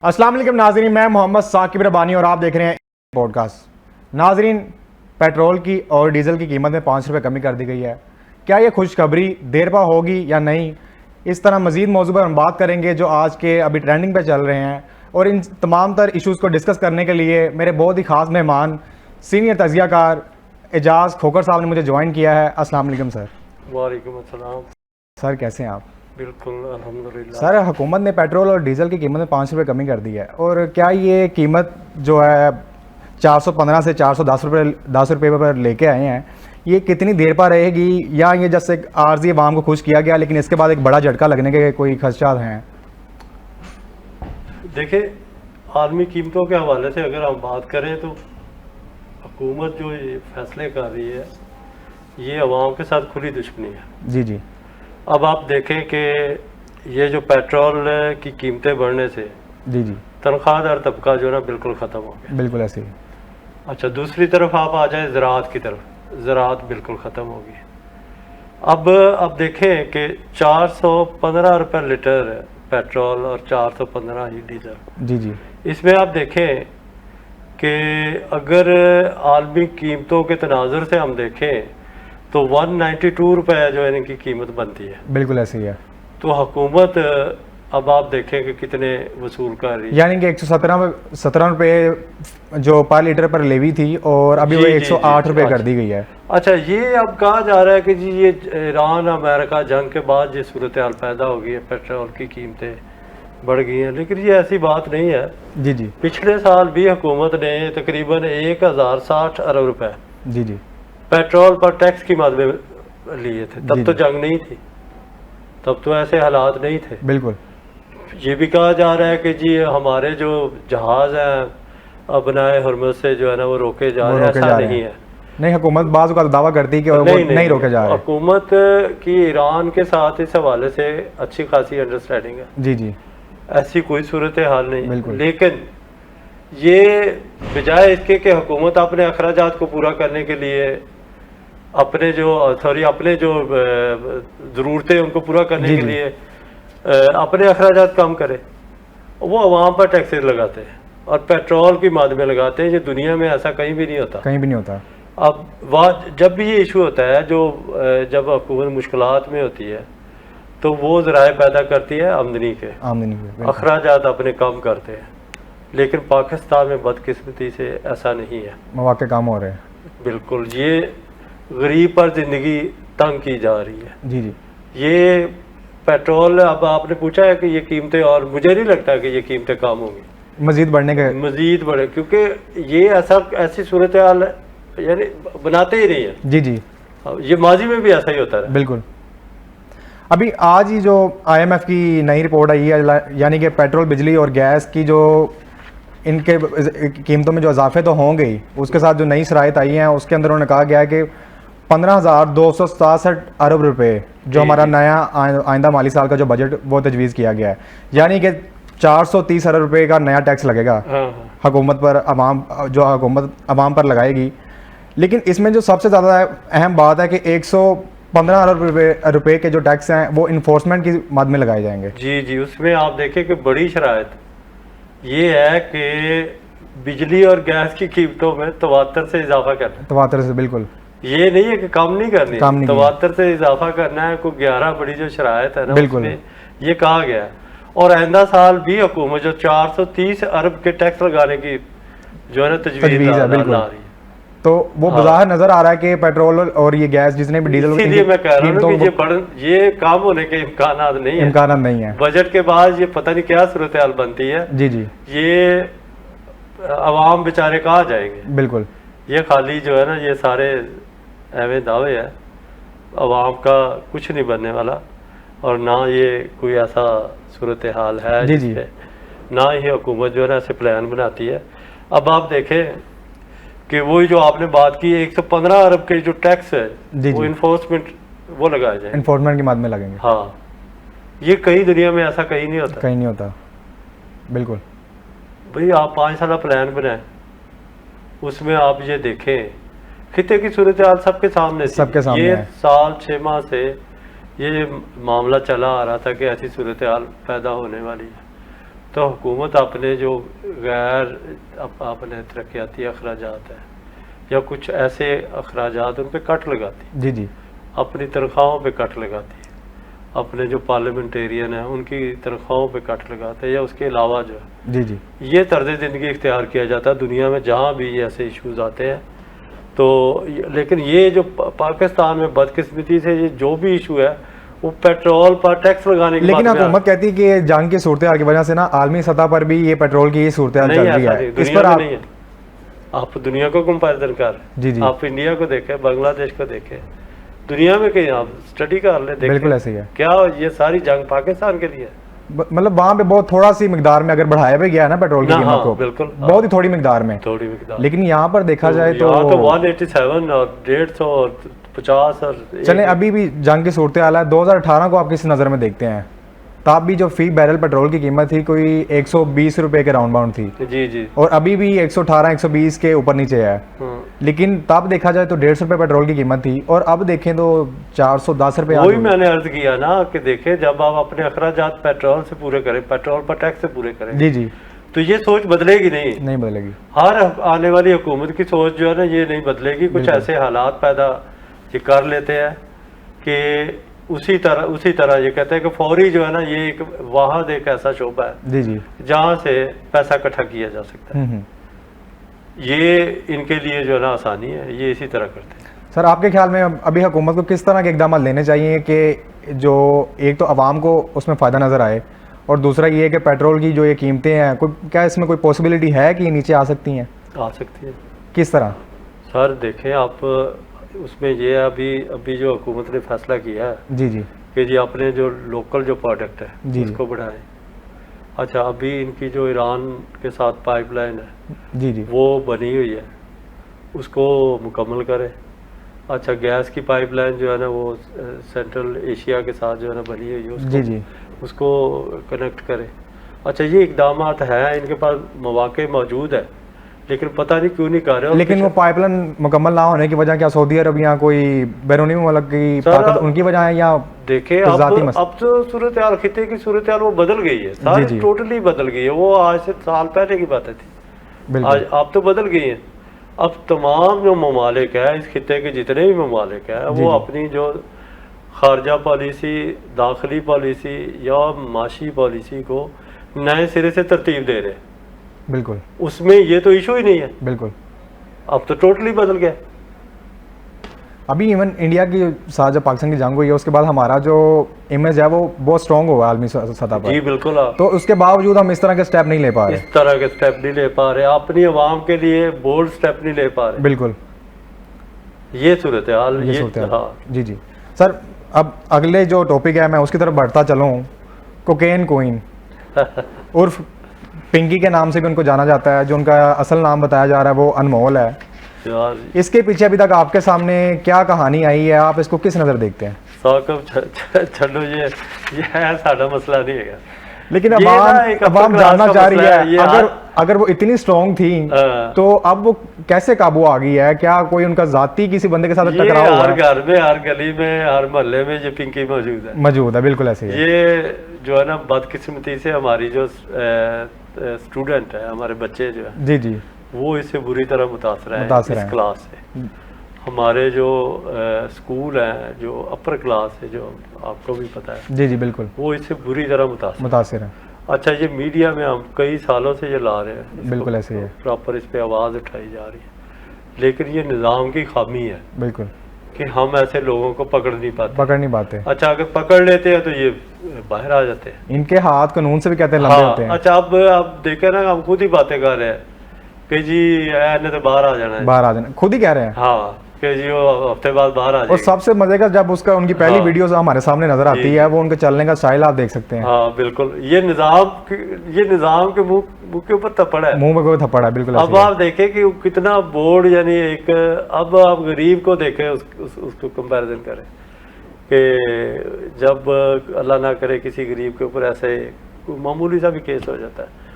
अस्सलाम वालेकुम नाजरीन, मैं मोहम्मद साकिब रबानी और आप देख रहे हैं पॉडकास्ट। नाजरीन, पेट्रोल की और डीज़ल की कीमत में 5 रुपये कमी कर दी गई है। क्या ये खुशखबरी देर पा होगी या नहीं, इस तरह मज़ीद मौजू पर हम बात करेंगे जो आज के अभी ट्रेंडिंग पे चल रहे हैं। और इन तमाम तर इशूज़ को डिस्कस करने के लिए मेरे बहुत ही ख़ास मेहमान सीनियर तजियाकार एजाज़ खोकर साहब ने मुझे ज्वाइन किया है। अस्सलाम वालेकुम सर। वालेकुम अस्सलाम। सर कैसे हैं आप? बिल्कुल अल्हम्दुलिल्लाह। सर, हुकूमत ने पेट्रोल और डीज़ल की कीमत में 5 रुपये कमी कर दी है, और क्या ये कीमत जो है 415 से 410 रुपये पर लेके आए हैं, ये कितनी देर पर रहेगी, या ये जैसे आर्जी आवाम को खुश किया गया लेकिन इसके बाद एक बड़ा झटका लगने के कोई खदशात हैं? देखिए, आलमी कीमतों के हवाले से अगर हम बात करें तो हुकूमत जो ये फैसले कर रही है, ये अवाम के साथ खुली दुश्मनी है। जी जी। अब आप देखें कि ये जो पेट्रोल की कीमतें बढ़ने से जी जी। तनख्वाहदार तबका जो है ना बिल्कुल ख़त्म हो गया। बिल्कुल ऐसे ही। अच्छा, दूसरी तरफ आप आ जाए ज़राअत की तरफ, ज़राअत बिल्कुल ख़त्म होगी। अब देखें कि 415 रुपये लीटर पेट्रोल और 415 ही डीजल। जी जी। इसमें आप देखें कि अगर आलमी कीमतों के तनाजुर से हम देखें तो 192 रुपये जो है इनकी कीमत बनती है। बिल्कुल ऐसे ही है। तो हुकूमत अब आप देखें कि कितने वसूल कर रही है, यानी कि 117 रुपये जो पर लीटर पर लेवी थी, और अभी वो 108 रुपये कर दी गई है। अच्छा, ये अब कहा जा रहा है कि जी ये ईरान अमेरिका जंग के बाद ये सूरत हाल पैदा हो गई है, पेट्रोल की कीमतें बढ़ गई हैं, लेकिन ये ऐसी बात नहीं है। जी जी। पिछले साल भी हुकूमत ने तकरीबन 1060 अरब रुपए जी जी पेट्रोल पर टैक्स की मद में लिए थे। तब तो जंग नहीं थी, तब तो ऐसे हालात नहीं थे। बिल्कुल। ये भी कहा जा रहा है कि जी हमारे जो जहाज हैं अपनाए हरमज से जो है ना वो रोके जा रहे हैं, ऐसा नहीं है। नहीं, हुकूमत बाज़ का दावा करती है कि वो नहीं रोके जा रहे। हुकूमत की ईरान के साथ इस हवाले से अच्छी खासी अंडरस्टैंडिंग है। जी जी। ऐसी कोई सूरत हाल नहीं, लेकिन ये बजाय इसके कि हुकूमत अपने अखराजात को पूरा करने के लिए अपने जो ज़रूरतें उनको पूरा करने के लिए अपने अखराजात कम करे, वो अवाम पर टैक्सेस लगाते हैं और पेट्रोल की मद में लगाते हैं। ये दुनिया में ऐसा कहीं भी नहीं होता, कहीं भी नहीं होता। अब जब भी ये इशू होता है, जब हुकूमत मुश्किलात में होती है तो वो ज़राए पैदा करती है आमदनी के, अखराजात अपने कम करते हैं। लेकिन पाकिस्तान में बदकिस्मती से ऐसा नहीं है, मौके काम हो रहे हैं। बिल्कुल, ये गरीब पर ज़िंदगी तंग की जा रही है। जी जी। ये पेट्रोल, अब आपने पूछा है कि ये कीमतें, और मुझे नहीं लगता कि ये कीमतें कम होंगी, मजीद बढ़े, क्योंकि ये ऐसी सूरत हाल यानी बनाते ही नहीं है। जी जी। ये माजी में भी ऐसा ही होता है। बिल्कुल। अभी आज ही जो IMF की नई रिपोर्ट आई है, यानी कि पेट्रोल, बिजली और गैस की जो इनके कीमतों में जो इजाफे तो होंगे ही, उसके साथ जो नई शराइत आई हैं उसके अंदर उन्होंने कहा गया है कि 15,267 अरब रुपए जो हमारा नया आइंदा माली साल का जो बजट वो तजवीज़ किया गया है, यानी कि 430 अरब रुपए का नया टैक्स लगेगा हुकूमत पर, हुकूमत अवाम पर लगाएगी। लेकिन इसमें जो सबसे ज़्यादा अहम बात है कि 115 अरब रुपए के जो टैक्स हैं वो इन्फोर्समेंट की मद में लगाए जाएंगे। जी जी। उसमें आप देखें कि बड़ी शराइत ये है कि बिजली और गैस की कीमतों में तवातर से इजाफा करना है। तवातर से, बिल्कुल। ये नहीं है कि कम नहीं करनी, तवातर से इजाफा करना है। कोई 11 बड़ी जो शराइत है ना, बिल्कुल ये कहा गया है। और आइंदा साल भी हुकूमत जो 430 अरब के टैक्स लगाने की जो है ना तजवीज़ है, बिल्कुल आ रही है। तो वो बाहर नजर आ रहा है कि पेट्रोल और ये गैस जिसने भी डीजल, इसीलिए मैं कह रहा हूँ कि ये काम होने के इम्कानात नहीं है। बजट के बाद ये पता नहीं क्या सूरत हाल बनती है। जी जी। ये अवाम बेचारे कहाँ जाएंगे? बिल्कुल। ये खाली जो है ना, ये सारे एवं दावे है, अवाम का कुछ नहीं बनने वाला, और ना ये कोई ऐसा सूरत हाल है जी जी, ना ही हुकूमत जो है ना ऐसे प्लान बनाती है। अब आप देखें कि वही जो आपने बात की 115 अरब के जो टैक्स है वो इन्फोर्समेंट वो लगाया जाए, इन्फोर्समेंट की मद में लगेंगे। हाँ, ये कई दुनिया में ऐसा कहीं नहीं होता, कहीं नहीं होता। बिल्कुल भाई, आप 5 साल प्लान बनाए, उसमें आप ये देखें खिते की सूरत हाल सबके सामने ये साल 6 माह से ये मामला चला आ रहा था कि ऐसी सूरत हाल पैदा होने वाली है। तो हुकूमत अपने जो गैर अपने तरक्याती अखराजात है या कुछ ऐसे अखराजात उन पर कट लगाती, जी जी, अपनी तनख्वाहों पे कट लगाती है, अपने जो पार्लियामेंटेरियन है उनकी तनख्वाहों पे कट लगाते हैं, या उसके अलावा जो है जी जी, ये तर्ज ज़िंदगी इख्तियार किया जाता है दुनिया में जहाँ भी ऐसे इश्यूज आते हैं। तो लेकिन ये जो पाकिस्तान में बदकिस्मती से ये जो भी इशू है वो पेट्रोल पर टैक्स लगाने की, लेकिन हुकूमत कहती है कि जंग की सूरत हाल की वजह से ना आलमी सतह पर भी ये पेट्रोल की सूरत हाल चल रही है, इस पर नहीं है। आप दुनिया को कंपैरिजन कर, जी जी, आप इंडिया को देखें, बांग्लादेश को देखें, दुनिया में कहीं आप स्टडी कर ले, बिल्कुल ऐसे ही है। क्या ये सारी जंग पाकिस्तान के लिए? मतलब वहाँ पे बहुत थोड़ा सी मिकदार में अगर बढ़ाया भी गया है ना पेट्रोल की कीमत को, बिल्कुल बहुत ही थोड़ी मिकदार में, थोड़ी मिकदार। लेकिन यहाँ पर देखा जाए तो 187 और 150 और 50 और चले अभी भी जंग की सूरत हाल है। 2018 को आप किस नज़र में देखते हैं? तब भी जो फी बैरल पेट्रोल की कीमत थी कोई 120 रुपए के राउंड बाउंड थी, जी जी, और अभी भी 118 120 के ऊपर नीचे है। लेकिन तब देखा जाए तो 150 रुपए पेट्रोल की कीमत थी, और अब देखें तो 410 रुपए। वही मैंने अर्ज किया ना कि देखें, जब आप अपने अखराजात पेट्रोल से पूरे करें, पेट्रोल पर टैक्स से पूरे करें, जी जी, तो ये सोच बदलेगी नहीं बदलेगी। हर आने वाली हुकूमत की सोच जो है ना ये नहीं बदलेगी। कुछ ऐसे हालात पैदा ये कर लेते हैं कि उसी तरह ये कहते हैं कि फौरी जो है ना ये एक वाहद एक ऐसा शोबा है, जी जी, जहाँ से पैसा इकट्ठा किया जा सकता है। ये इनके लिए जो है ना आसानी है, ये इसी तरह करते हैं। सर आपके ख्याल में अभी हुकूमत को किस तरह के इकदाम लेने चाहिए कि जो एक तो आवाम को उसमें फ़ायदा नज़र आए, और दूसरा ये है कि पेट्रोल की जो ये कीमतें हैं, क्या इसमें कोई पॉसिबिलिटी है कि ये नीचे आ सकती हैं? आ सकती है। किस तरह? सर देखें आप, उसमें ये अभी जो हुकूमत ने फैसला किया है, जी जी, कि जी अपने जो लोकल जो प्रोडक्ट है जी उसको बढ़ाएं। अच्छा, अभी इनकी जो ईरान के साथ पाइपलाइन है, जी जी, वो बनी हुई है, उसको मुकम्मल करें। अच्छा, गैस की पाइपलाइन जो है ना वो सेंट्रल एशिया के साथ जो है ना बनी हुई है, उसको जी जी, उसको कनेक्ट करें। अच्छा, ये इकदाम हैं, इनके पास मौके मौजूद है, लेकिन पता नहीं क्यों नहीं कर रहे। लेकिन वो पाइपलाइन मुकम्मल ना होने की वजह क्या सौदी अरब या कोई बैरूनी मुल्क की ताकत उनकी वजह है, या देखे अब तो सूरत हाल, खिते की सूरत हाल वो बदल गई है, सारी टोटली बदल गई है। वो आज से साल पहले की बातें थी, आज अब तो बदल गई है। अब तमाम जो ममालिक है इस खिते के, जितने भी ममालिक है, वो अपनी जो खारजा पॉलिसी, दाखिली पॉलिसी या माशी पॉलिसी को नए सिरे से तरतीब दे रहे हैं। बिल्कुल, उसमें ये तो इशू ही नहीं है। बिल्कुल, अब तो टोटली बदल गया। अभी इवन इंडिया की साथ जब पाकिस्तान की जंग हुई है, उसके बाद हमारा जो इमेज है वो बहुत स्ट्रॉन्ग हुआ आलमी सतह पर। जी बिल्कुल। तो उसके बावजूद हम इस तरह के स्टेप नहीं ले पा रहे, इस तरह के स्टेप नहीं ले पा रहे, अपनी आवाम के लिए बोल्ड स्टेप नहीं ले पा रहे। बिल्कुल, ये सूरत हाल। जी जी सर, अब अगले जो टॉपिक है मैं उसकी तरफ बढ़ता चलूँ। कोकेन क्वीन उर्फ पिंकी के नाम से भी उनको जाना जाता है, जो उनका असल नाम बताया जा रहा है वो अनमोल है। इसके पीछे अभी तक आपके सामने क्या कहानी आई है, आप इसको किस नज़र देखते हैं? चलो ये है सारा मसला नहीं है, लेकिन अब जानना चाह रही है अगर वो इतनी स्ट्रॉन्ग थी तो अब वो कैसे काबू आ गई है? क्या कोई उनका जाती किसी बंदे के साथ टकराव हुआ? हर घर में, हर गली में, हर मोहल्ले में ये पिंकी मौजूद है। बिल्कुल ऐसे ही। ये जो है ना बदकिस्मती से हमारी जो स्टूडेंट है, हमारे बच्चे जो है, जी जी, वो इससे बुरी तरह मुतासर है इस क्लास से। हमारे जो स्कूल हैं, जो अपर क्लास है, जो आपको भी पता है, जी जी बिल्कुल, वो इससे बुरी तरह मुतासर है। अच्छा, ये मीडिया में हम कई सालों से ये ला रहे हैं, बिल्कुल ऐसे ही है, प्रॉपर इस पे आवाज़ उठाई जा रही है, लेकिन ये निज़ाम की खामी है। बिल्कुल, कि हम ऐसे लोगों को पकड़ नहीं पाते। अच्छा, अगर पकड़ लेते हैं तो ये बाहर आ जाते हैं, इनके हाथ कानून से भी कहते हैं लंबे होते हैं। अच्छा, अब देखे ना, हम खुद ही बातें कर रहे हैं कि जी ने तो बाहर आ जाना, खुद ही कह रहे हैं। हाँ, कि जी वो हफ्ते बाद बाहर आ जाएगा। और सबसे मजे का जब उसका उनकी पहली वीडियोस हमारे सामने नजर आती है, वो उनके चलने का स्टाइल आप देख सकते हैं। हाँ बिल्कुल, ये निजाम के मुंह के ऊपर थप्पड़ है, मुंह में कोई थप्पड़ है। बिल्कुल। अब आप देखें कि कितना बोर्ड, यानी एक, अब आप गरीब को देखें, उसको कंपैरिजन करें कि जब अल्लाह ना करे किसी गरीब के ऊपर ऐसे मामूली सा भी केस हो जाता है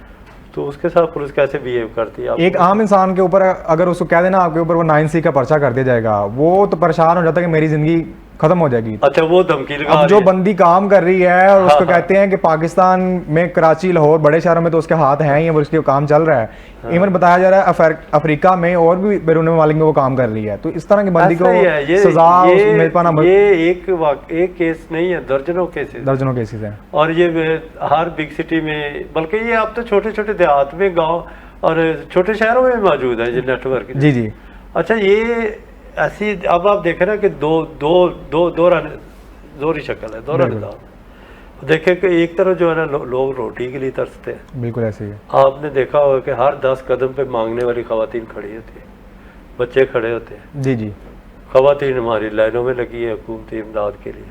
तो उसके साथ पुलिस कैसे बिहेव करती है। एक आम इंसान के ऊपर अगर उसको कह देना आपके ऊपर वो 9C का पर्चा कर दिया जाएगा, वो तो परेशान हो जाता है कि मेरी ज़िंदगी खत्म हो जाएगी। अच्छा, वो धमकी लगा अब जो बंदी काम कर रही है और उसको कहते हैं कि पाकिस्तान में कराची, लाहौर, बड़े शहरों में तो उसके हाथ हैं ही, और उसके काम चल रहा है। इवन बताया जा रहा है अफ्रीका में और भी बैरून मुल्क में वो काम कर रही है। तो इस तरह की बंदी को सजा मिल पाना, ये एक केस नहीं है, दर्जनों केसेस हैं। और ये हर बिग सिटी में, बल्कि ये अब तो छोटे छोटे देहात में, गाँव और छोटे शहरों में मौजूद है ये नेटवर्क। जी जी। अच्छा, ये ऐसी अब आप देखें ना कि दो शक्ल है, दो निज़ाम। देखे कि एक तरफ जो है ना लोग रोटी के लिए तरसते हैं, बिल्कुल ऐसे ही है। आपने देखा होगा कि हर 10 कदम पे मांगने वाली खवातीन खड़ी होती है, बच्चे खड़े होते हैं। जी जी। खवातीन हमारी लाइनों में लगी है हुकूमती इमदाद के लिए।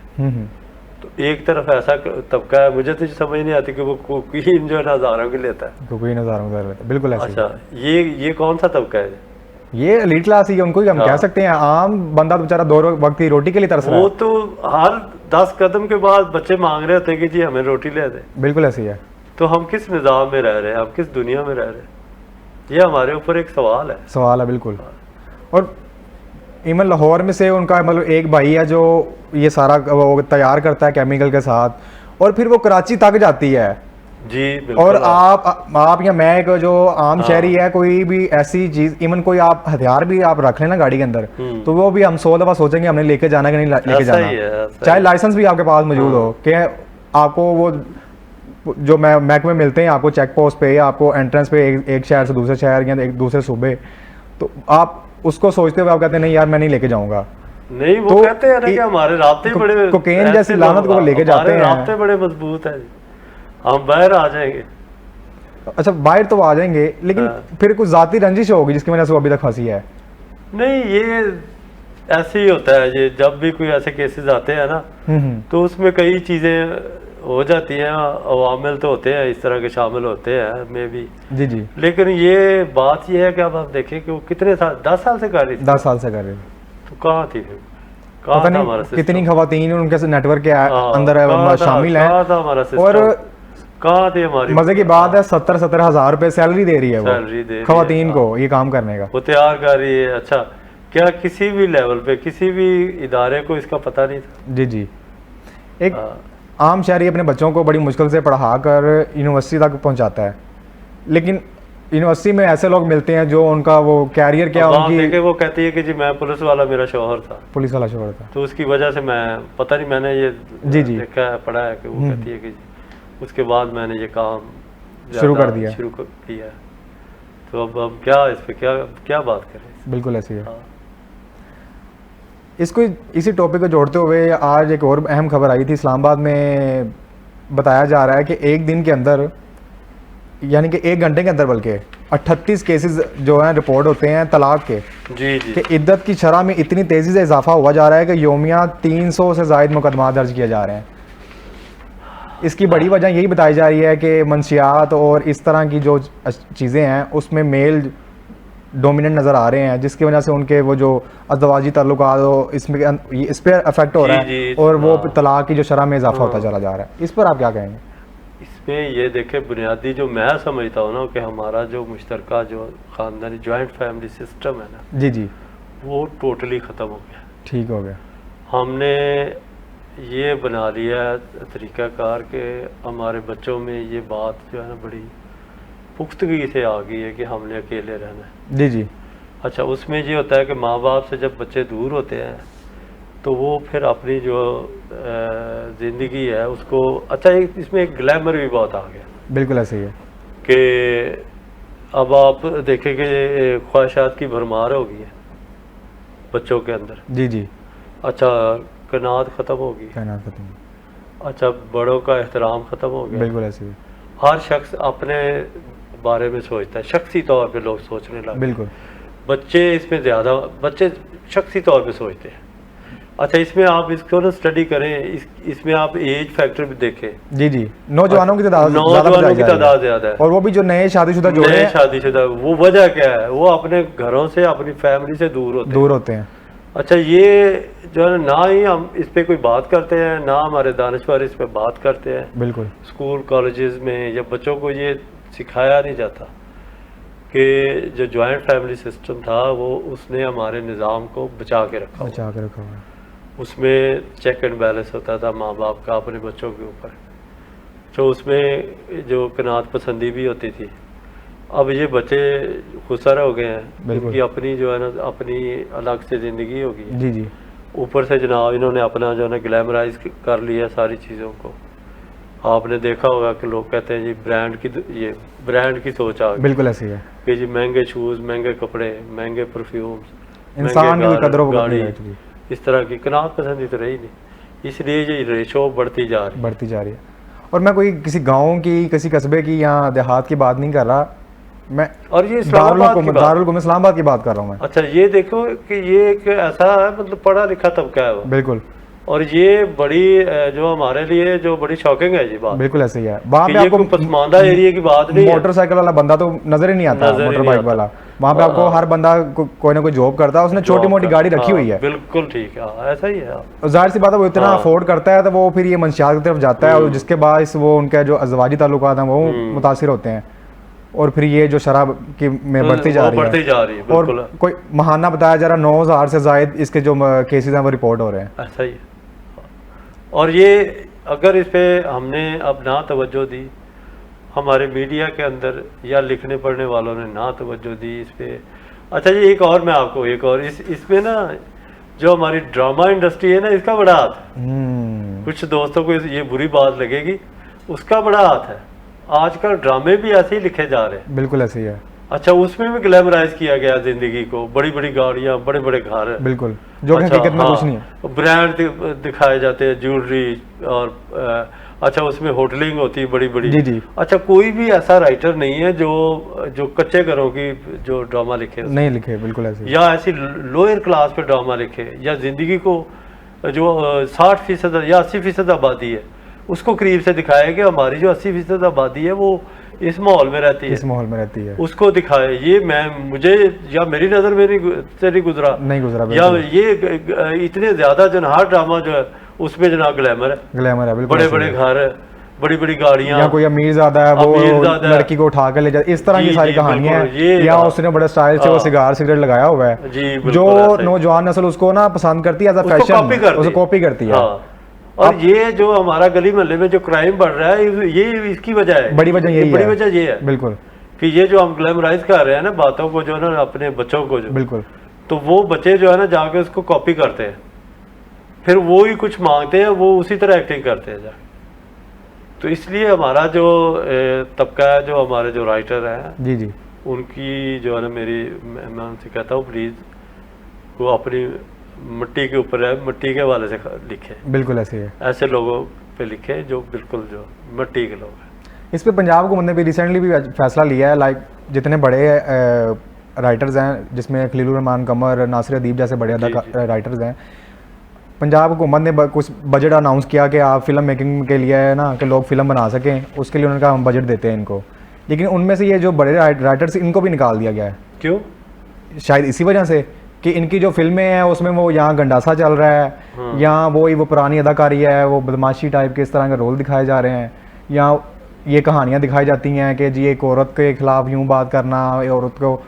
तो एक तरफ ऐसा तबका है, मुझे तो समझ नहीं आती कि वो कुकीन जो है ना हज़ारों की लेता है, कुकीन हज़ारों का लेता है, बिल्कुल ऐसे। अच्छा, ये कौन सा तबका है? ये एलीट क्लास ही है, उनको ही हम कह सकते हैं। आम बंदा तो बेचारा 2 वक्त की रोटी के लिए तरस रहा है। वो तो हर 10 कदम के बाद बच्चे मांग रहे होते हैं कि जी हमें रोटी ले दे। बिल्कुल ऐसे ही है। तो हम किस निज़ाम में रह रहे हैं, हम किस दुनिया में रह रहे हैं? ये हमारे ऊपर एक सवाल है बिल्कुल। और इवन लाहौर में से उनका मतलब एक भाई है जो ये सारा वो तैयार करता है केमिकल के साथ, और फिर वो कराची तक जाती है। जी और आप या मैं एक जो आम शहरी है, कोई भी ऐसी चीज, इवन कोई आप हथियार भी आप रख लेना गाड़ी के अंदर, तो वो भी हम 100 दफा सोचेंगे हमने लेके जाना कि नहीं लेके जाना, चाहे लाइसेंस भी आपके पास मौजूद हो। कि आपको वो जो महकमे मिलते हैं आपको चेक पोस्ट पे, आपको एंट्रेंस पे एक शहर से दूसरे शहर या एक दूसरे सूबे, तो आप उसको सोचते हुए आप कहते हैं नहीं यार मैं नहीं लेके जाऊंगा। नहीं, वो कहते हैं ना कि हमारे रास्ते बड़े कोकेन जैसी लानत को लेके जाते हैं, रास्ते बड़े मजबूत है, हम बाहर आ जाएंगे। अच्छा, बाहर तो आ जाएंगे, लेकिन फिर कुछ जाती रंजिश होगी जिसकी वजह से वो अभी तक फंसी है। नहीं, ये ऐसे ही होता है। ये जब भी कोई ऐसे केसेस आते हैं ना, तो उसमें कई चीजें हो जाती हैं, अवामिल तो होते हैं इस तरह के शामिल होते हैं मे भी। जी जी। लेकिन ये बात ये है कि अब आप देखें कि वो कितने साल, 10 साल से कर रही थी। 10 साल से कर रही थी, तो कहाँ थी फिर? कहाँ था हमारा सिस्टम? कितनी खवातीन उनके नेटवर्क के अंदर शामिल हैं, और कहाँ थे हमारी? मजे की बात है 70-70 हज़ार रुपए सैलरी दे रही है वो खवातीन को ये काम करने का, वो तैयार कर रही है। अच्छा, क्या किसी भी लेवल पे किसी भी इदारे को इसका पता नहीं था? जी जी। एक आम शहरी अपने बच्चों को बड़ी मुश्किल से पढ़ा कर यूनिवर्सिटी तक पहुंचाता है, लेकिन यूनिवर्सिटी में ऐसे लोग मिलते हैं जो उनका वो कैरियर क्या उनकी, वो कहती है कि जी मैं पुलिस वाला मेरा शौहर था, पुलिस वाला शौहर था, तो उसकी वजह से मैं पता नहीं, मैंने ये जी जी देखा है, पढ़ा है कि वो कहती है कि उसके बाद मैंने ये काम शुरू कर दिया। तो अब हम क्या इस पे क्या बात करें? बिल्कुल ऐसी है। इसको इसी टॉपिक को जोड़ते हुए आज एक और अहम खबर आई थी। इस्लामाबाद में बताया जा रहा है कि एक दिन के अंदर, यानी कि 1 घंटे के अंदर बल्कि 38 केसेस जो हैं रिपोर्ट होते हैं तलाक के। जी जी। कि इद्दत की शरह में इतनी तेज़ी से इजाफा हुआ जा रहा है कि योमिया 300 से ज़ायद मुकदमा दर्ज किए जा रहे हैं। इसकी बड़ी वजह यही बताई जा रही है कि मंशियात और इस तरह की जो चीज़ें हैं उसमें मेल डोमिनेंट नज़र आ रहे हैं, जिसकी वजह से उनके वो जो अज़वाजी ताल्लुकात इस पर अफेक्ट हो रहा है, और वो तलाक की जो शरह में इजाफा होता चला जा रहा है। इस पर आप क्या कहेंगे? इसमें ये देखे, बुनियादी जो मैं समझता हूँ ना कि हमारा जो मुश्तरका जो ख़ानदानी जॉइंट फैमिली सिस्टम है ना, जी जी, वो टोटली ख़त्म हो गया, ठीक हो गया। हमने ये बना लिया तरीक़ाकार के हमारे बच्चों में ये बात जो है ना बड़ी पुख्तगी से आ गई है कि हमने अकेले रहना है। जी जी। अच्छा, उसमें ये होता है कि माँ बाप से जब बच्चे दूर होते हैं तो वो फिर अपनी जो ज़िंदगी है उसको, अच्छा इसमें एक ग्लैमर भी बहुत आ गया। बिल्कुल ऐसे ही है कि अब आप देखें कि ख्वाहिशात की भरमार हो गई है बच्चों के अंदर। जी जी। अच्छा, कनात ख़त्म हो गई, कनात खत्म। अच्छा, बड़ों का एहतराम ख़त्म हो गया। बिल्कुल ऐसे ही। हर शख्स अपने बारे में सोचता है, शख्सी तौर पे लोग सोचने लगे। बिल्कुल। बच्चे इसमें ज़्यादा, बच्चे शख्सी तौर पे सोचते हैं। अच्छा, इसमें आप इसको ना स्टडी करें, इसमें आप एज फैक्टर भी देखें। जी जी। नौजवानों की तादाद ज़्यादा है, और वो भी जो नए शादीशुदा जोड़े हैं, शादीशुदा, वो वजह क्या है? वो अपने घरों से, अपनी फैमिली से दूर होते हैं। अच्छा, ये जो है ना ही हम इस पे कोई बात करते हैं, ना हमारे दानिशवर इस पे बात करते हैं। बिल्कुल। स्कूल कॉलेजेस में या बच्चों को ये सिखाया नहीं जाता कि जो जॉइंट फैमिली सिस्टम था वो उसने हमारे निज़ाम को बचा के रखा हुआ है। उसमें चेक एंड बैलेंस होता था माँ बाप का अपने बच्चों के ऊपर, जो उसमें जो कनात पसंदी भी होती थी। अब ये बच्चे खुसर हो गए हैं, इनकी अपनी जो है ना अपनी अलग से ज़िंदगी होगी। जी जी। ऊपर से जनाब इन्होंने अपना जो है ना ग्लैमराइज कर लिया सारी चीज़ों को। आपने देखा होगा कि लोग कहते हैं जी ब्रांड की सोच आ गई। बिल्कुल ऐसी है कि जी महंगे शूज़, महंगे कपड़े, महंगे परफ्यूम्स, इंसान की कदरों गाड़ी, इस तरह की कनात पसंदी तो रही नहीं, इसलिए ये रेशो बढ़ती जा रही है। और मैं कोई किसी गांव की, किसी कस्बे की या देहात की बात नहीं कर रहा, मैं और ये इस्लामाबाद की बात कर रहा हूँ मैं। अच्छा, ये देखो कि ये एक ऐसा है, मतलब पढ़ा लिखा तबका है वो। बिल्कुल। और ये बड़ी जो हमारे लिए जो बड़ी शॉकिंग है जी बात। बिल्कुल ऐसे ही है। वहाँ पे आपको पसमानदा एरिया की बात नहीं, मोटरसाइकिल वाला बंदा तो नजर ही नहीं आता, मोटर बाइक वाला। वहाँ पे आपको हर बंदा कोई ना कोई जॉब करता है, उसने छोटी मोटी गाड़ी रखी हुई है। बिल्कुल ठीक है, ऐसा ही है। जाहिर सी बात है, वो इतना अफोर्ड करता है तो वो फिर ये मंशियात की तरफ जाता है, और जिसके बाद वो उनके जो अज़वाजी ताल्लुकात हैं वो मुतासिर होते हैं, और फिर ये जो शराब की में बढ़ती जा रही है। और कोई महाना बताया जा रहा 9,000 से ज़ायद इसके जो केसेस हैं वो रिपोर्ट हो रहे हैं। ऐसा ही है। और ये अगर इस पे हमने अब ना तवज्जो दी, हमारे मीडिया के अंदर या लिखने पढ़ने वालों ने ना तवज्जो दी इस पे। अच्छा जी, एक और मैं आपको इसमें ना जो हमारी ड्रामा इंडस्ट्री है ना, इसका बड़ा हाथ है। कुछ दोस्तों को ये बुरी बात लगेगी, उसका बड़ा हाथ है। आजकल ड्रामे भी ऐसे ही लिखे जा रहे हैं। बिल्कुल ऐसे ही है। अच्छा, उसमें भी ग्लैमराइज किया गया जिंदगी को, बड़ी बड़ी गाड़ियां, बड़े बड़े घर, बिल्कुल, जो हकीकत में कुछ नहीं है। ब्रांड दिखाए जाते हैं, ज्वेलरी, और अच्छा उसमें होटलिंग होती है बड़ी बड़ी। जी जी। अच्छा, कोई भी ऐसा राइटर नहीं है जो कच्चे घरों की जो ड्रामा लिखे, नहीं लिखे। बिल्कुल ऐसे, या ऐसी लोअर क्लास पे ड्रामा लिखे, या जिंदगी को जो 60% या 80% आबादी है उसको करीब से दिखाया कि हमारी जो 80% आबादी है वो इस माहौल में रहती है, उसको दिखाए। ये मुझे या मेरी नज़र में नहीं गुजरा, या ये इतने ज़्यादा जो हर ड्रामा जो है उसमें जनाब ग्लैमर है, बड़े बड़े घर, बड़ी बड़ी गाड़ियाँ, या कोई अमीरज़ादा है वो लड़की को उठा कर ले जाए, इस तरह की सारी कहानियां हैं। या उसने बड़े स्टाइल से वो सिगरेट लगाया हुआ है, जो नौजवान नस्ल उसको ना पसंद करती है, एज अ फैशन उसे कॉपी करती है। और ये जो हमारा गली मोहल्ले में जो क्राइम बढ़ रहा है, ये इसकी वजह है, बड़ी वजह ये है। बिल्कुल, कि ये जो हम ग्लैमराइज कर रहे हैं ना बातों को, जो ना अपने बच्चों को, जो बिल्कुल, तो वो बच्चे जो है ना जाके उसको कॉपी करते हैं, फिर वो ही कुछ मांगते हैं, वो उसी तरह एक्टिंग करते हैं जाके। तो इसलिए हमारा जो तबका है, जो हमारे जो राइटर हैं, जी जी, उनकी जो है ना मैं उनसे कहता हूँ प्लीज़ वो अपनी मिट्टी के ऊपर है, मिट्टी के हवाले से लिखे। बिल्कुल ऐसे है, ऐसे लोगों पे लिखे जो बिल्कुल जो मिट्टी के लोग हैं। इस पे पंजाब हुकूमत ने भी रिसेंटली भी फैसला लिया है, लाइक जितने बड़े राइटर्स हैं, जिसमें खलीलुर रहमान कमर, नासिर अदीब जैसे बड़े राइटर्स हैं, पंजाब हुकूमत ने कुछ बजट अनाउंस किया कि आप फिल्म मेकिंग के लिए है ना, कि लोग फिल्म बना सकें, उसके लिए उन्होंने कहा हम बजट देते हैं इनको। लेकिन उनमें से ये जो बड़े राइटर्स, इनको भी निकाल दिया गया है। क्यों? शायद इसी वजह से कि इनकी जो फिल्में हैं उसमें वो यहाँ गंडासा चल रहा है, यहाँ वो पुरानी अदाकारी है, वो बदमाशी टाइप के इस तरह के रोल दिखाए जा रहे हैं, या ये कहानियाँ दिखाई जाती हैं कि जी एक औरत के खिलाफ यूँ बात करना, औरत को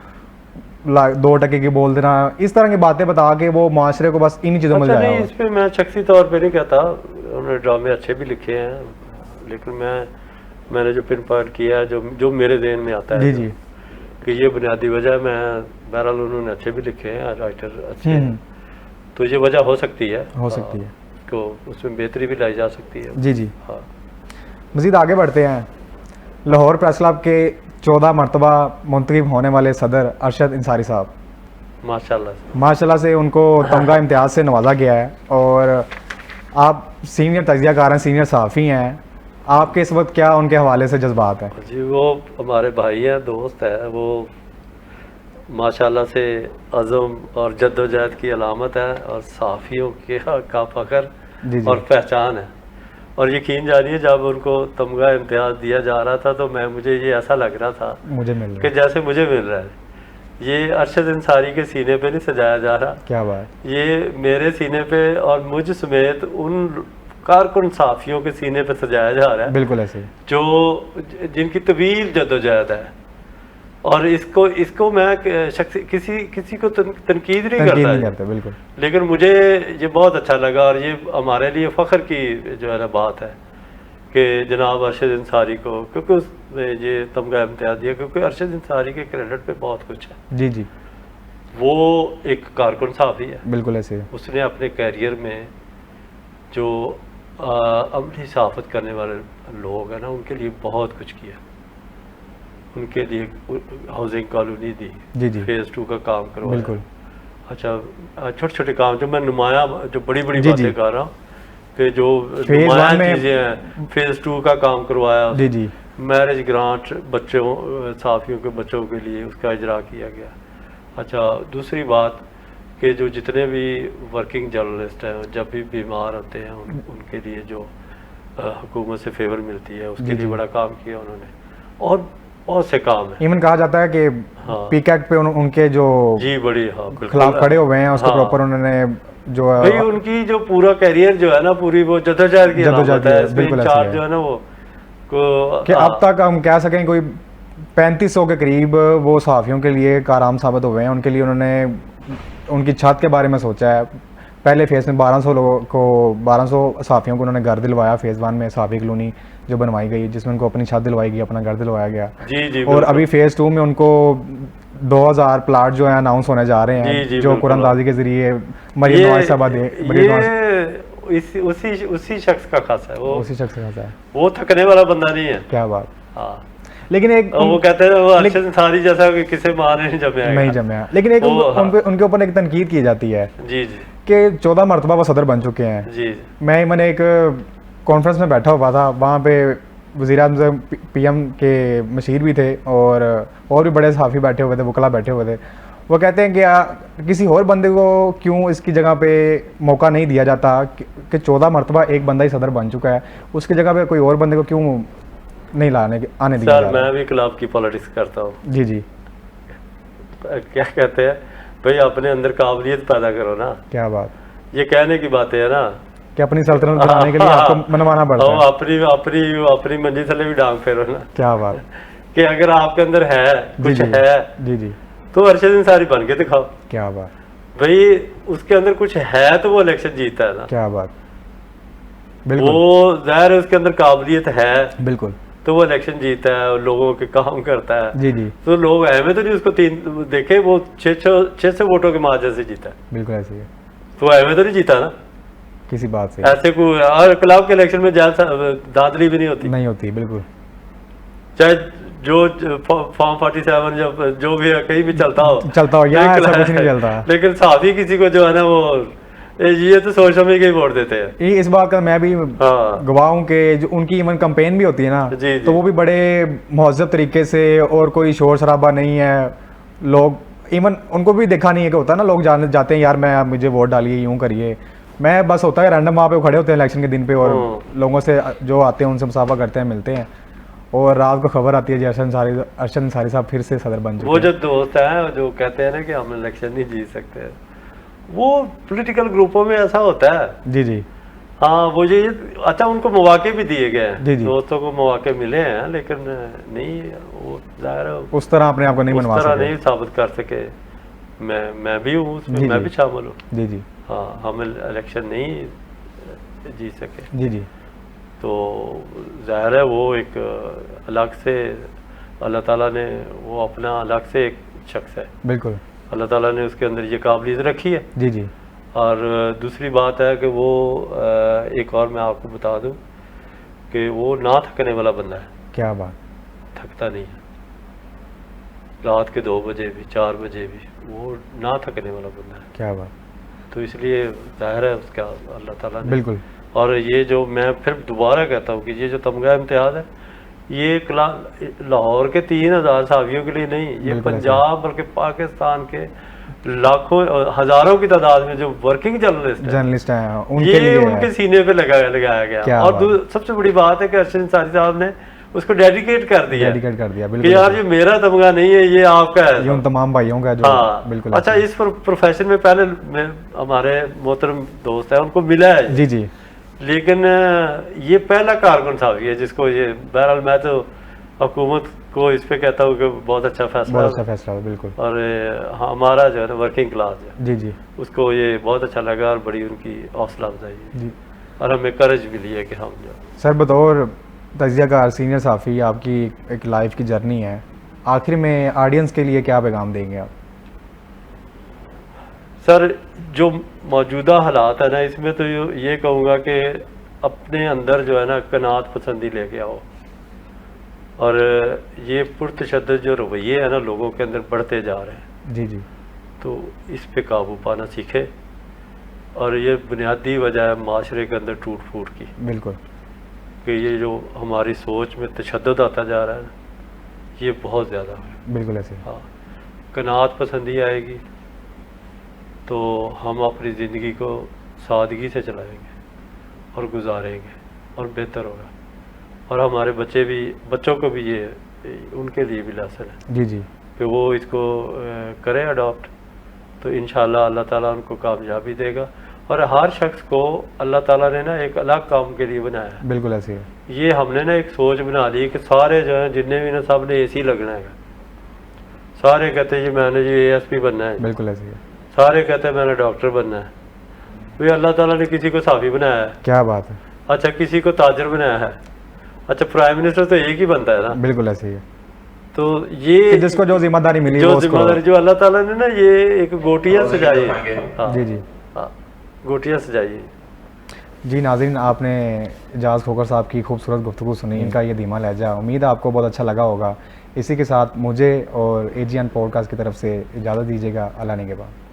2 टके की बोल देना, इस तरह की बातें बता के वो माशरे को बस इन चीज़ों में जाया। इस पर मैं शख्सी तौर पे नहीं कहता, उन्होंने ड्रामे अच्छे भी लिखे हैं, लेकिन मैंने जो पिन पॉइंट किया है, जो मेरे ज़हन में आता है, जी जी, कि ये बुनियादी वजह, मैं बहरहाल उन्होंने अच्छे भी लिखे हैं, राइटर अच्छे हैं, तो ये वजह हो सकती है तो उसमें बेहतरी भी लाई जा सकती है। जी जी। हाँ, मज़ीद आगे बढ़ते हैं। लाहौर प्रेस क्लब के 14 मरतबा मुंतखब होने वाले सदर अरशद इंसारी साहब, माशाल्लाह से उनको तमगा इम्तियाज़ से नवाजा गया है, और आप सीनियर तज्ज़ियाकार हैं, सीनियर सहाफ़ी हैं, आपके इस वक्त क्या उनके हवाले से जज्बात हैं? जी, वो हमारे भाई हैं, दोस्त है, वो माशाल्लाह से अज़म और जद्दोजहद की अलामत है, और सहाफ़ियों का फ़ख्र और पहचान है। और यकीन जानिए, जब उनको तमगा इम्तियाज़ दिया जा रहा था तो मुझे ये ऐसा लग रहा था कि जैसे मुझे मिल रहा है। ये अरशद इंसारी के सीने पे नहीं सजाया जा रहा, क्या बात, ये मेरे सीने पे और मुझ समेत उन कारकुन साफियों के सीने पे सजाया जा रहा है। बिल्कुल ऐसे, जो जिनकी तवील जद्दोजहद है, और इसको मैं किसी को तनकीद नहीं करता, बिल्कुल। लेकिन मुझे ये बहुत अच्छा लगा और ये हमारे लिए फ़ख्र की जो है ना बात है कि जनाब अरशद अंसारी को, क्योंकि उसने ये तमगा इम्तियाज़ दिया, क्योंकि अरशद अंसारी के क्रेडिट पे बहुत कुछ है। जी जी। वो एक कारकुन साहबी है, बिल्कुल ऐसे। उसने अपने कैरियर में जो अमली सहाफ़त करने वाले लोग हैं ना, उनके लिए बहुत कुछ किया। उनके लिए हाउसिंग कॉलोनी दी, जी जी, फेज़ 2 का काम करवाया। बिल्कुल। अच्छा, छोटे छोटे काम जो मैं नुमाया, जो बड़ी बड़ी बातें कर रहा हूँ कि जो नुमाया चीज़ें हैं, फेज़ 2 का काम करवाया। जी जी। मैरिज ग्रांट बच्चों साफियों के बच्चों के लिए उसका इजरा किया गया। अच्छा, दूसरी बात कि जो जितने भी वर्किंग जर्नलिस्ट हैं जब भी बीमार होते हैं उनके लिए जो हुकूमत से फेवर मिलती है उसके लिए बड़ा काम किया उन्होंने, और बहुत से काम है। इवन कहा जाता है कि पीकैक पे उनके जो जी बड़ी खिलाफ खड़े हुए हैं उसको प्रॉपर उन्होंने जो भाई उनकी जो पूरा कैरियर जो है ना, पूरी वो जद्दोजहद की अलामत है। इसमें इंचार्ज जो है ना वो कि अब तक हम कह सकें कोई 3500 के करीब वो सहाफ़ियों के लिए कारआमद साबित हुए हैं। उनके लिए उन्होंने उनकी छत के बारे में सोचा है। पहले फेज़ में 1200 लोगों को 1200 सहाफ़ियों को उन्होंने घर दिलवाया। फेज़ 1 में सहाफ़ी कॉलोनी जो बनवाई गई, जिसमें उनको अपनी छत दिलवाई गई, अपना घर दिलवाया गया। जी जी। और अभी फेज़ 2 में उनको 2000 प्लाट जो है अनाउंस होने जा रहे हैं, जो कुरानदाजी के जरिए मरियम नवाज साहबा उसी शख्स का खासा है। वो उसी शख्स का खासा है, वो थकने वाला बंदा नहीं है। क्या बात। हाँ, लेकिन एक वो कहते हैं वो अरशद अंसारी जैसा कि किसी माँ ने नहीं जमया। लेकिन एक उनके ऊपर एक तनकीद की जाती है जी जी कि 14 मरतबा वो सदर बन चुके हैं। जी। मैंने एक कॉन्फ्रेंस में बैठा हुआ था, वहाँ पे वज़ीर-ए-आज़म PM के मशीर भी थे और भी बड़े सहाफ़ी बैठे हुए थे, वकला बैठे हुए थे। वो कहते हैं कि किसी और बंदे को क्यों इसकी जगह पे मौका नहीं दिया जाता कि 14 मरतबा एक बंदा ही सदर बन चुका है, उसकी जगह पे कोई और बंदे को क्यों नहीं आने दिया सर। मैं भी क्लब की पॉलिटिक्स करता हूँ। जी जी। क्या कहते हैं भाई, अपने अंदर काबिलियत पैदा करो ना। क्या बात। ये कहने की बातें है ना कि अपनी सल्तनत बनाने के लिए आपको मनवाना पड़ता है। अपनी मंजी थले भी डांग फेरो ना। क्या बात। कि अगर आपके अंदर है कुछ है जी जी, तो अरशद अंसारी बन के दिखाओ। क्या बात। भाई उसके अंदर कुछ है तो वो इलेक्शन जीतता है ना। क्या बात। बिल्कुल, वो जाहिर है उसके अंदर काबिलियत है, बिल्कुल, तो वो इलेक्शन जीता है और लोगों के काम करता है। जी जी। तो लोग अहमियत तो नहीं उसको 3 देखे, वो 600 वोटों के मार्जिन से जीता है। बिल्कुल ऐसे ही है। तो अहमियत तो नहीं जीता ना किसी बात से। ऐसे को और क्लब के इलेक्शन में दादली भी नहीं होती। बिल्कुल। चाहे जो फॉर्म 47 जो भी है कहीं भी चलता हो यहाँ ऐसा कुछ नहीं चलता। लेकिन साफी किसी को जो है ना वो ये तो सोच समझ के ही वोट देते हैं। इस बात का मैं भी गवाह हूँ कि जो उनकी इवन कैंपेन भी होती है ना, तो वो भी बड़े महज़ब तरीके से, और कोई शोर शराबा नहीं है। लोग इवन उनको भी देखा नहीं है कि होता है ना, लोग जाते हैं यार मुझे वोट डालिए, यूँ करिए। मैं बस होता है रैंडम वहाँ पे खड़े होते हैं इलेक्शन के दिन पे, और लोगों से जो आते हैं उनसे मुसाफा करते हैं, मिलते हैं, और रात को खबर आती है जी अरशद अंसारी साहब फिर से सदर बन चुके हैं। वो जो दोस्त हैं जो कहते हैं ना कि हम इलेक्शन नहीं जीत सकते, वो पॉलिटिकल ग्रुपों में ऐसा होता है। जी जी। हाँ, वो ये अच्छा उनको मौके भी दिए गए हैं, दोस्तों को मौके मिले हैं, लेकिन नहीं वो ज़ाहिर उस तरह अपने आप को नहीं बनवा सके, नहीं साबित कर सके। मैं भी हूँ उसमें, मैं भी शामिल हूँ। जी जी। हाँ, हम इलेक्शन नहीं जीत सके। जी जी। तो ज़ाहिर है वो एक अलग से अल्लाह ताला ने वो अपना अलग से एक शख्स है। बिल्कुल, अल्लाह ताला ने उसके अंदर ये काबिलियत रखी है। जी जी। और दूसरी बात है कि वो एक और मैं आपको बता दूं कि वो ना थकने वाला बंदा है। क्या बात। थकता नहीं है, रात के 2 बजे भी 4 बजे भी वो ना थकने वाला बंदा है। क्या बात। तो इसलिए जाहिर है उसका अल्लाह ताला ने। बिल्कुल। और ये जो मैं फिर दोबारा कहता हूँ कि ये जो तमगा इम्तियाज़ है, ये लाहौर के 3000 सहाफ़ियों के लिए नहीं, ये पंजाब बल्कि पाकिस्तान के लाखों हजारों की तादाद में जो वर्किंग जर्नलिस्ट हैं उनके लिए उनके सीने पे लगाया गया। और सबसे बड़ी बात है कि अरशद अंसारी साहब ने उसको डेडिकेट कर दिया। बिल्कुल यार ये मेरा तमगा नहीं है, ये आपका है, ये उन तमाम भाइयों का जो। हाँ, बिल्कुल। अच्छा, इस प्रोफेशन में पहले हमारे मोहतरम दोस्त है उनको मिला है। जी जी। लेकिन ये पहला कारकुन साहब है जिसको ये, बहरहाल मैं तो हुकूमत को इस पे कहता हूँ कि बहुत अच्छा फैसला है बिल्कुल। और हमारा जो है ना वर्किंग क्लास है जी जी, उसको ये बहुत अच्छा लगा और बड़ी उनकी हौसला अफजाई जी, और हमें करज मिली है कि हम जो सर बतौर तजियाकार सीनियर साफ़ी आपकी एक लाइफ की जर्नी है, आखिर में ऑडियंस के लिए क्या पैगाम देंगे आप? सर जो मौजूदा हालात है ना इसमें तो ये कहूँगा कि अपने अंदर जो है ना कनात पसंदी लेके आओ और ये पुरतशद्दद जो रवैये है ना लोगों के अंदर बढ़ते जा रहे हैं जी जी, तो इस पे काबू पाना सीखे और ये बुनियादी वजह है माशरे के अंदर टूट फूट की। बिल्कुल कि ये जो हमारी सोच में तशद्दुद आता जा रहा है ना ये बहुत ज़्यादा है। बिल्कुल ऐसे। हाँ, कनात पसंदी आएगी तो हम अपनी ज़िंदगी को सादगी से चलाएंगे और गुजारेंगे और बेहतर होगा और हमारे बच्चों को भी ये उनके लिए भी लेसन है जी जी, कि वो इसको करें अडॉप्ट तो इंशाल्लाह अल्लाह ताला उनको कामयाबी देगा और हर शख्स को अल्लाह ताला ने ना एक अलग काम के लिए बनाया है। बिल्कुल ऐसे है। ये हमने ना एक सोच बना ली कि सारे जो हैं जितने भी ना सब ने AC लगना है, सारे कहते हैं जी मैंने जी ASP बनना है, बिल्कुल ऐसे है। सारे कहते हैं मैंने डॉक्टर बनना है। भाई अल्लाह ताला ने किसी को साफ़ी बनाया है, क्या बात है। अच्छा किसी को ताजर बनाया है, अच्छा प्राइम मिनिस्टर तो एक ही बनता है ना। बिल्कुल ऐसे ही है। तो ये जिसको जो जिम्मेदारी मिली जो जिम्मेदारी जो अल्लाह ताला ने ना ये एक गोटियाँ सजाई है। जी जी, हाँ गोटियाँ सजाई। जी नाज़रीन, आपने एजाज़ खोखर साहब की खूबसूरत गुफ्तगू सुनी, इनका ये धीमा लहजा, उम्मीद है आपको बहुत अच्छा लगा होगा। इसी के साथ मुझे और AGN पॉडकास्ट की तरफ से इजाज़त दीजिएगा। अल्लाह ने के बाद।